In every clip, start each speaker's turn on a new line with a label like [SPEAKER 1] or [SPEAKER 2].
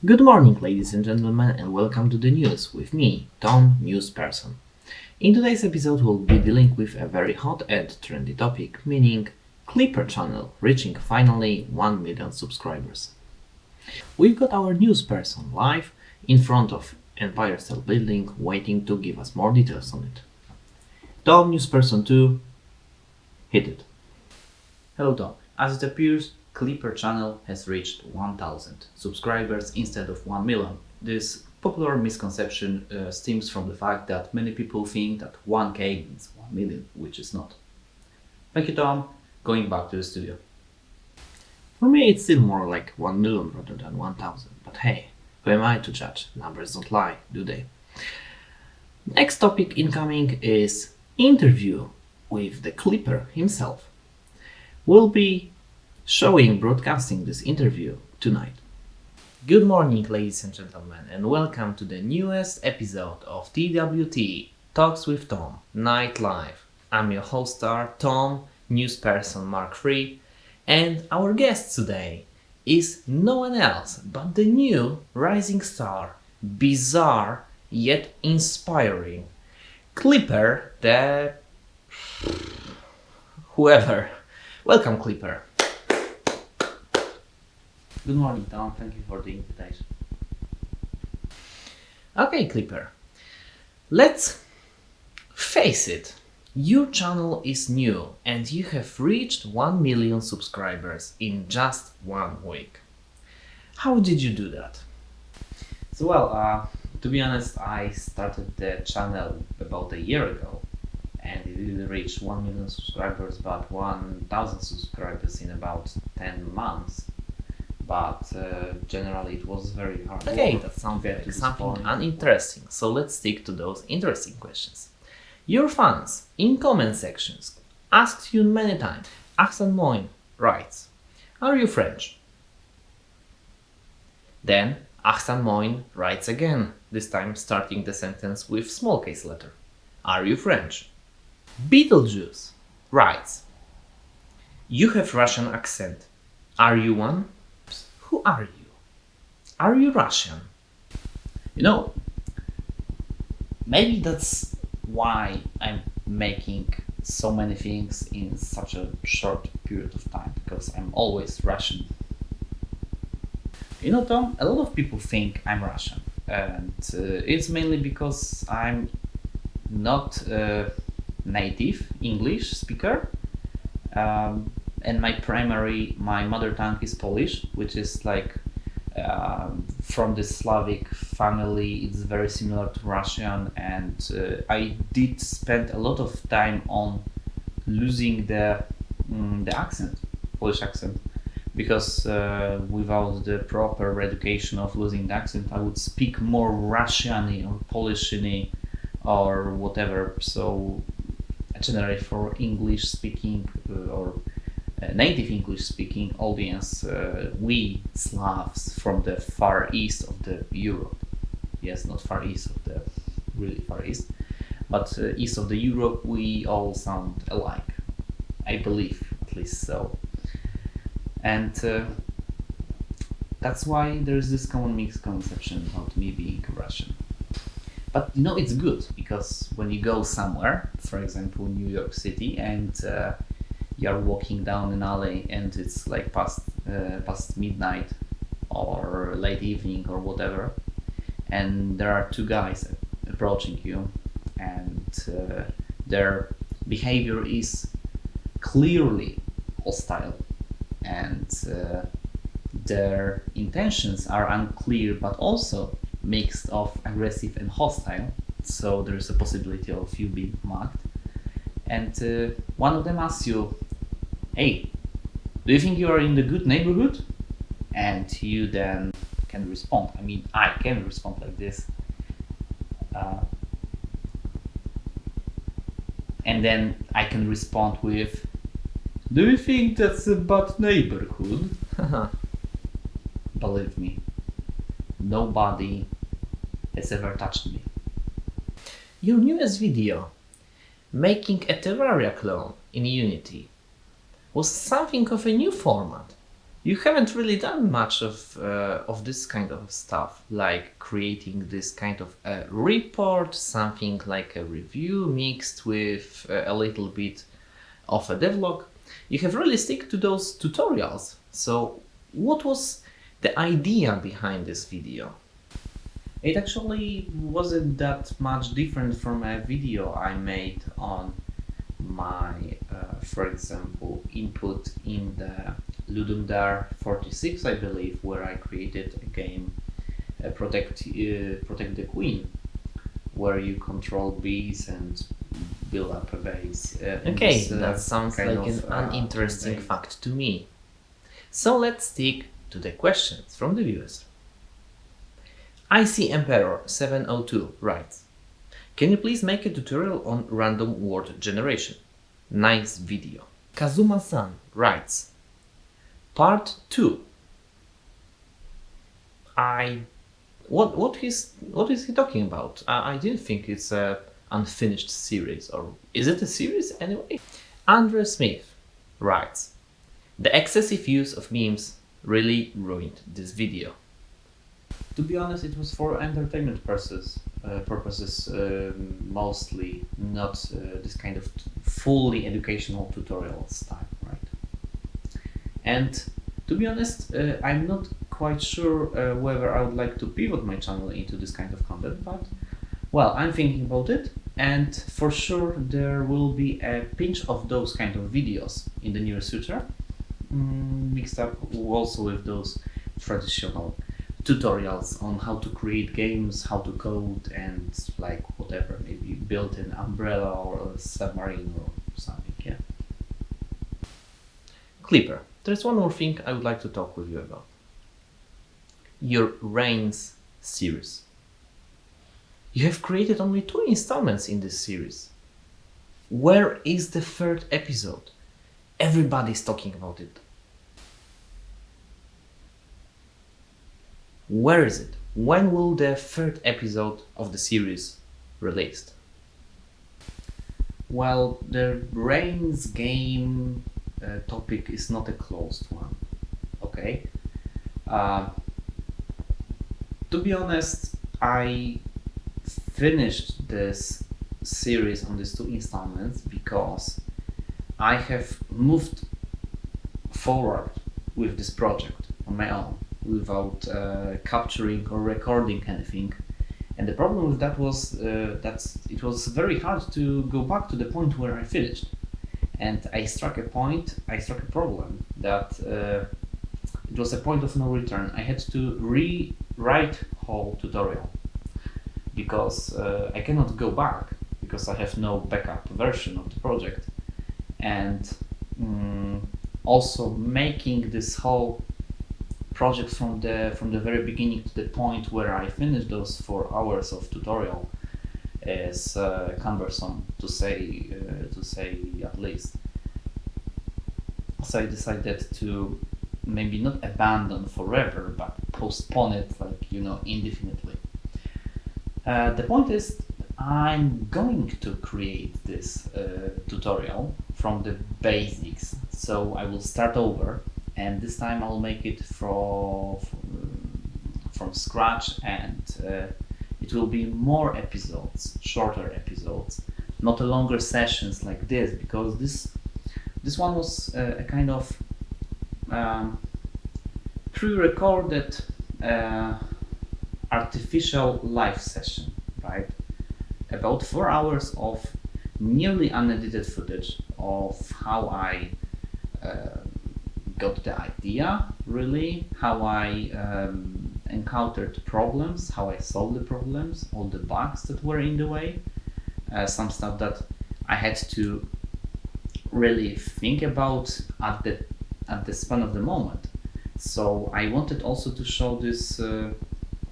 [SPEAKER 1] Good morning, ladies and gentlemen, and welcome to the news with me, Tom, newsperson. In today's episode, we'll be dealing with a very hot and trendy topic, meaning Clipper channel reaching finally 1 million subscribers. We've got our newsperson live in front of Empire State Building, waiting to give us more details on it. Tom, newsperson 2, hit it.
[SPEAKER 2] Hello Tom. As it appears, Clipper channel has reached 1000 subscribers instead of 1 million. This popular misconception stems from the fact that many people think that 1k means 1 million, which is not. Thank you Tom. Going back to the studio.
[SPEAKER 1] For me, it's still more like 1 million rather than 1000, but hey, who am I to judge? Numbers don't lie, do they? Next topic incoming is interview with the Clipper himself. We'll be broadcasting this interview tonight. Good morning, ladies and gentlemen, and welcome to the newest episode of TWT Talks with Tom Night Live. I'm your host star, Tom, newsperson Mark III, and our guest today is no one else but the new rising star, bizarre yet inspiring Clipper, the whoever. Welcome, Clipper.
[SPEAKER 2] Good morning Tom. Thank you for the invitation.
[SPEAKER 1] Okay, Clipper. Let's face it. Your channel is new and you have reached 1 million subscribers in just 1 week. How did you do that?
[SPEAKER 2] So to be honest, I started the channel about a year ago and it didn't reach 1 million subscribers but 1000 subscribers in about 10 months. But generally it was very hard.
[SPEAKER 1] Okay, that sounds like something uninteresting, so let's stick to those interesting questions. Your fans in comment sections asked you many times. Axel Moin writes, "Are you French?" Then Axel Moin writes again, this time starting the sentence with small case letter. "Are you French?" Beetlejuice writes, "You have Russian accent. Are you one? Who are you? Are you Russian?"
[SPEAKER 2] You know, maybe that's why I'm making so many things in such a short period of time, because I'm always Russian. You know, Tom, a lot of people think I'm Russian, and it's mainly because I'm not a native English speaker. And my mother tongue is Polish, which is like from the Slavic family. It's very similar to Russian, and I did spend a lot of time on losing the accent, Polish accent, because without the proper education of losing the accent, I would speak more Russian-y or Polish-y or whatever. So generally for English speaking or native English speaking audience, we Slavs from the far east of the Europe, yes, not far east of the really far east, but east of the Europe, we all sound alike, I believe, at least so. And that's why there's this common misconception about me being Russian. But you know, it's good, because when you go somewhere, for example New York City, and you're walking down an alley and it's like past midnight or late evening or whatever, and there are two guys approaching you, and their behavior is clearly hostile, and their intentions are unclear but also mixed of aggressive and hostile, so there's a possibility of you being mugged. And one of them asks you, "Hey, do you think you are in the good neighborhood?" And you then can respond. I mean, I can respond like this. And then I can respond with, "Do you think that's a bad neighborhood?" Believe me, nobody has ever touched me.
[SPEAKER 1] Your newest video, making a Terraria clone in Unity, was something of a new format. You haven't really done much of this kind of stuff, like creating this kind of a report, something like a review mixed with a little bit of a devlog. You have really stick to those tutorials. So what was the idea behind this video?
[SPEAKER 2] It actually wasn't that much different from a video I made on my, for example, input in the Ludum 46, I believe, where I created a game, Protect the Queen, where you control bees and build up a base.
[SPEAKER 1] Okay, that sounds like an uninteresting fact to me. So let's stick to the questions from the viewers. IC Emperor 702 writes, can you please make a tutorial on random word generation? Nice video. Kazuma-san writes, part 2. What is he talking about? I didn't think it's a unfinished series, or is it a series anyway? Andrew Smith writes, the excessive use of memes really ruined this video.
[SPEAKER 2] To be honest, it was for entertainment purposes, mostly, not this kind of fully educational tutorials type, right? And to be honest, I'm not quite sure whether I would like to pivot my channel into this kind of content, but well, I'm thinking about it, and for sure there will be a pinch of those kind of videos in the near future, mixed up also with those traditional tutorials on how to create games, how to code, and like whatever, maybe build an umbrella or a submarine or something, yeah.
[SPEAKER 1] Clipper, there's one more thing I would like to talk with you about. Your Reigns series. You have created only 2 installments in this series. Where is the 3rd episode? Everybody's talking about it. Where is it? When will the 3rd episode of the series released?
[SPEAKER 2] Well, the Reigns game topic is not a closed one, okay? To be honest, I finished this series on these 2 installments because I have moved forward with this project on my own without capturing or recording anything. And the problem with that was that it was very hard to go back to the point where I finished. And I struck a problem that it was a point of no return. I had to rewrite whole tutorial because I cannot go back because I have no backup version of the project. And also making this whole project from the very beginning to the point where I finished those 4 hours of tutorial is cumbersome, to say at least. So I decided to maybe not abandon forever, but postpone it, like, you know, indefinitely. The point is, I'm going to create this tutorial from the basics, so I will start over, and this time I'll make it from scratch, and it will be more episodes, shorter episodes, not longer sessions like this, because this one was a kind of pre-recorded artificial live session, right? About 4 hours of nearly unedited footage of how I got the idea, really, how I encountered problems, how I solved the problems, all the bugs that were in the way, some stuff that I had to really think about at the span of the moment. So I wanted also to show this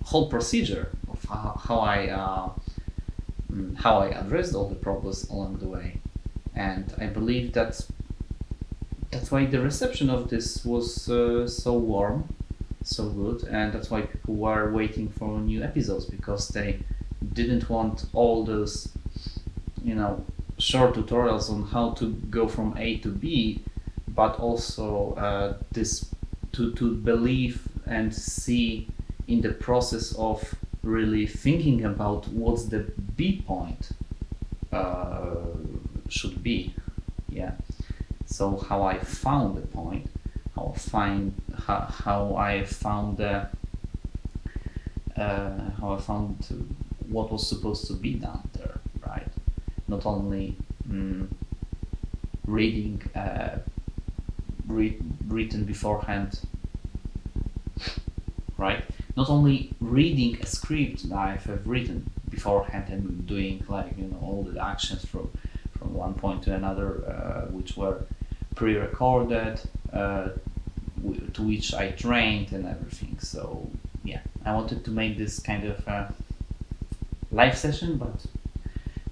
[SPEAKER 2] whole procedure of how I addressed all the problems along the way, and I believe that's why the reception of this was so warm, so good, and that's why people were waiting for new episodes, because they didn't want all those, you know, short tutorials on how to go from A to B, but also this to believe and see in the process of really thinking about what's the B point should be. Yeah. So how I found the point, how I found what was supposed to be done there, right? Not only reading written beforehand, right? Not only reading a script that I have written beforehand and doing like all the actions from one point to another, which were pre-recorded, to which I trained and everything. So yeah, I wanted to make this kind of live session, but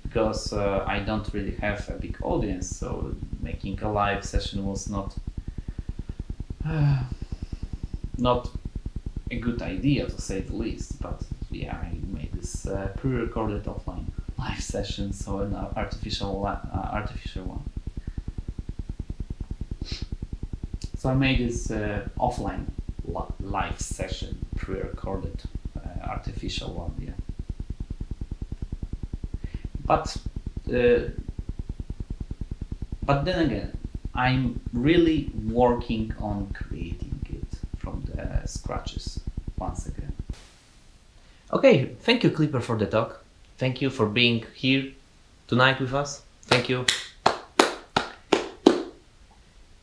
[SPEAKER 2] because I don't really have a big audience, so making a live session was not a good idea, to say the least. But yeah, I made this pre-recorded offline live session, so an artificial one. So I made this offline live session, pre-recorded artificial one, yeah. But then again, I'm really working on creating it from the scratches once again.
[SPEAKER 1] Okay, thank you, Clipper, for the talk. Thank you for being here tonight with us. Thank you.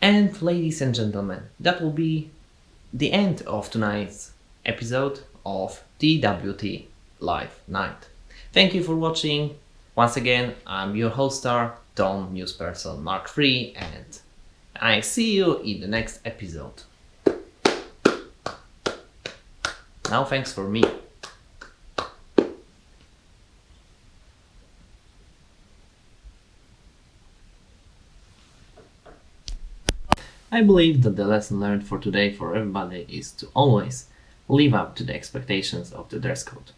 [SPEAKER 1] And ladies and gentlemen, that will be the end of tonight's episode of TWT Live Night. Thank you for watching. Once again, I'm your host star, Tom Newsperson Mark III, and I see you in the next episode. Now thanks for me. I believe that the lesson learned for today for everybody is to always live up to the expectations of the dress code.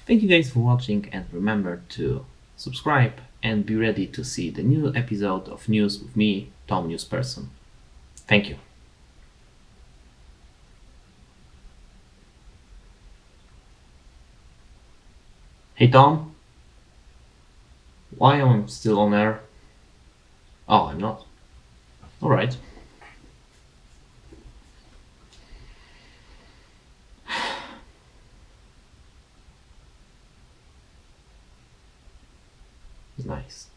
[SPEAKER 1] Thank you guys for watching, and remember to subscribe and be ready to see the new episode of News with me, Tom Newsperson. Thank you. Hey Tom? Why am I still on air? Oh, I'm not. Alright. Nice.